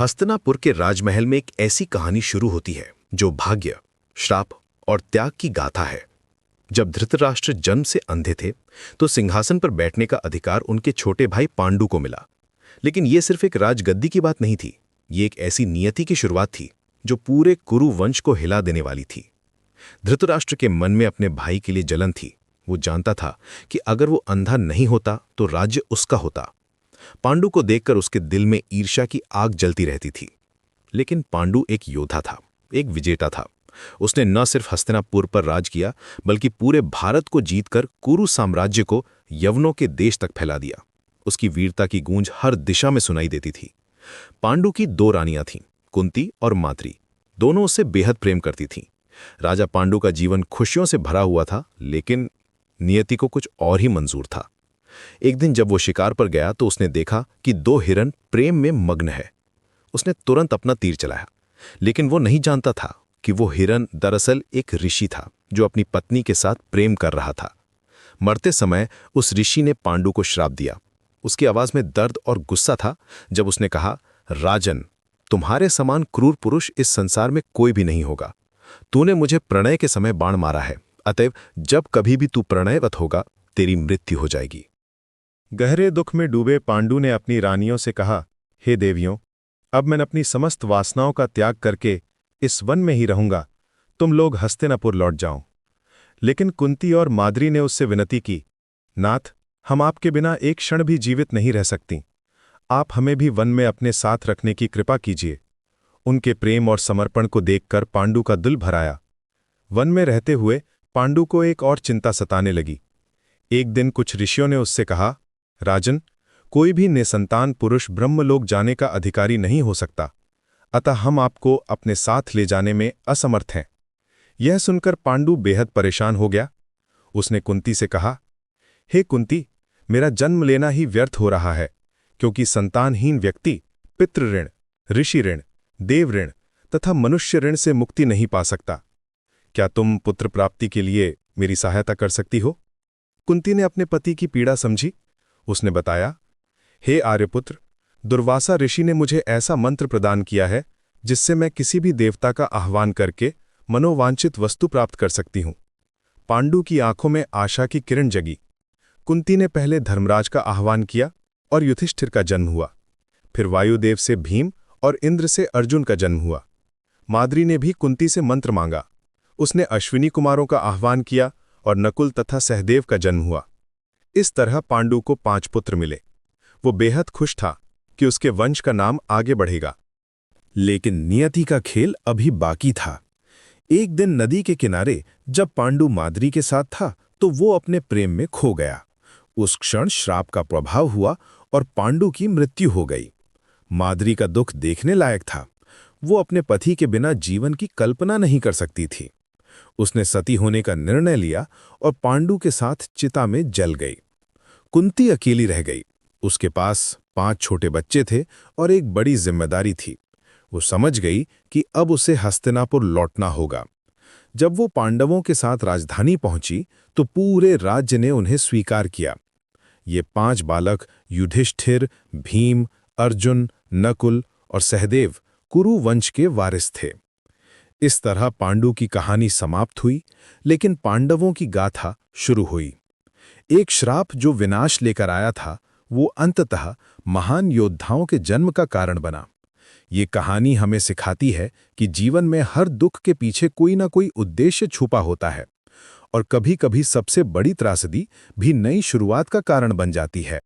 हस्तिनापुर के राजमहल में एक ऐसी कहानी शुरू होती है जो भाग्य, श्राप और त्याग की गाथा है। जब धृतराष्ट्र जन्म से अंधे थे तो सिंहासन पर बैठने का अधिकार उनके छोटे भाई पांडु को मिला। लेकिन यह सिर्फ एक राजगद्दी की बात नहीं थी, ये एक ऐसी नियति की शुरुआत थी जो पूरे कुरु वंश को हिला देने वाली थी। धृतराष्ट्र के मन में अपने भाई के लिए जलन थी। वो जानता था कि अगर वो अंधा नहीं होता तो राज्य उसका होता। पांडु को देखकर उसके दिल में ईर्ष्या की आग जलती रहती थी। लेकिन पांडु एक योद्धा था, एक विजेता था। उसने न सिर्फ हस्तिनापुर पर राज किया बल्कि पूरे भारत को जीतकर कुरु साम्राज्य को यवनों के देश तक फैला दिया। उसकी वीरता की गूंज हर दिशा में सुनाई देती थी। पांडु की दो रानियां थीं, कुंती और माद्री। दोनों उससे बेहद प्रेम करती थीं। राजा पांडु का जीवन खुशियों से भरा हुआ था, लेकिन नियति को कुछ और ही मंजूर था। एक दिन जब वो शिकार पर गया तो उसने देखा कि दो हिरन प्रेम में मग्न है। उसने तुरंत अपना तीर चलाया, लेकिन वो नहीं जानता था कि वो हिरन दरअसल एक ऋषि था जो अपनी पत्नी के साथ प्रेम कर रहा था। मरते समय उस ऋषि ने पांडु को श्राप दिया। उसकी आवाज में दर्द और गुस्सा था जब उसने कहा, राजन, तुम्हारे समान क्रूर पुरुष इस संसार में कोई भी नहीं होगा। तूने मुझे प्रणय के समय बाण मारा है, अतएव जब कभी भी तू प्रणयवत होगा तेरी मृत्यु हो जाएगी। गहरे दुख में डूबे पांडु ने अपनी रानियों से कहा, हे देवियों, अब मैं अपनी समस्त वासनाओं का त्याग करके इस वन में ही रहूंगा। तुम लोग हस्तिनापुर लौट जाओ। लेकिन कुंती और माद्री ने उससे विनती की, नाथ, हम आपके बिना एक क्षण भी जीवित नहीं रह सकती। आप हमें भी वन में अपने साथ रखने की कृपा कीजिए। उनके प्रेम और समर्पण को देखकर पांडु का दिल भर आया। वन में रहते हुए पांडु को एक और चिंता सताने लगी। एक दिन कुछ ऋषियों ने उससे कहा, राजन, कोई भी निसंतान पुरुष ब्रह्मलोक जाने का अधिकारी नहीं हो सकता, अतः हम आपको अपने साथ ले जाने में असमर्थ हैं। यह सुनकर पांडु बेहद परेशान हो गया। उसने कुंती से कहा, हे कुंती, मेरा जन्म लेना ही व्यर्थ हो रहा है, क्योंकि संतानहीन व्यक्ति पितृ ऋण, ऋषि ऋण, देव ऋण तथा मनुष्य ऋण से मुक्ति नहीं पा सकता। क्या तुम पुत्र प्राप्ति के लिए मेरी सहायता कर सकती हो? कुंती ने अपने पति की पीड़ा समझी। उसने बताया, हे आर्यपुत्र, दुर्वासा ऋषि ने मुझे ऐसा मंत्र प्रदान किया है जिससे मैं किसी भी देवता का आह्वान करके मनोवांछित वस्तु प्राप्त कर सकती हूं। पांडु की आंखों में आशा की किरण जगी। कुंती ने पहले धर्मराज का आह्वान किया और युधिष्ठिर का जन्म हुआ। फिर वायुदेव से भीम और इंद्र से अर्जुन का जन्म हुआ। माद्री ने भी कुंती से मंत्र मांगा। उसने अश्विनी कुमारों का आह्वान किया और नकुल तथा सहदेव का जन्म हुआ। इस तरह पांडु को 5 पुत्र मिले। वो बेहद खुश था कि उसके वंश का नाम आगे बढ़ेगा। लेकिन नियति का खेल अभी बाकी था। एक दिन नदी के किनारे जब पांडु माद्री के साथ था तो वो अपने प्रेम में खो गया। उस क्षण श्राप का प्रभाव हुआ और पांडु की मृत्यु हो गई। माद्री का दुख देखने लायक था। वो अपने पति के बिना जीवन की कल्पना नहीं कर सकती थी। उसने सती होने का निर्णय लिया और पांडु के साथ चिता में जल गई। कुंती अकेली रह गई। उसके पास 5 छोटे बच्चे थे और एक बड़ी जिम्मेदारी थी। वो समझ गई कि अब उसे हस्तिनापुर लौटना होगा। जब वो पांडवों के साथ राजधानी पहुंची तो पूरे राज्य ने उन्हें स्वीकार किया। ये 5 बालक युधिष्ठिर, भीम, अर्जुन, नकुल और सहदेव कुरु वंश के वारिस थे। इस तरह पांडु की कहानी समाप्त हुई, लेकिन पांडवों की गाथा शुरू हुई। एक श्राप जो विनाश लेकर आया था, वो अंततः महान योद्धाओं के जन्म का कारण बना। ये कहानी हमें सिखाती है कि जीवन में हर दुख के पीछे कोई ना कोई उद्देश्य छुपा होता है और कभी-कभी सबसे बड़ी त्रासदी भी नई शुरुआत का कारण बन जाती है।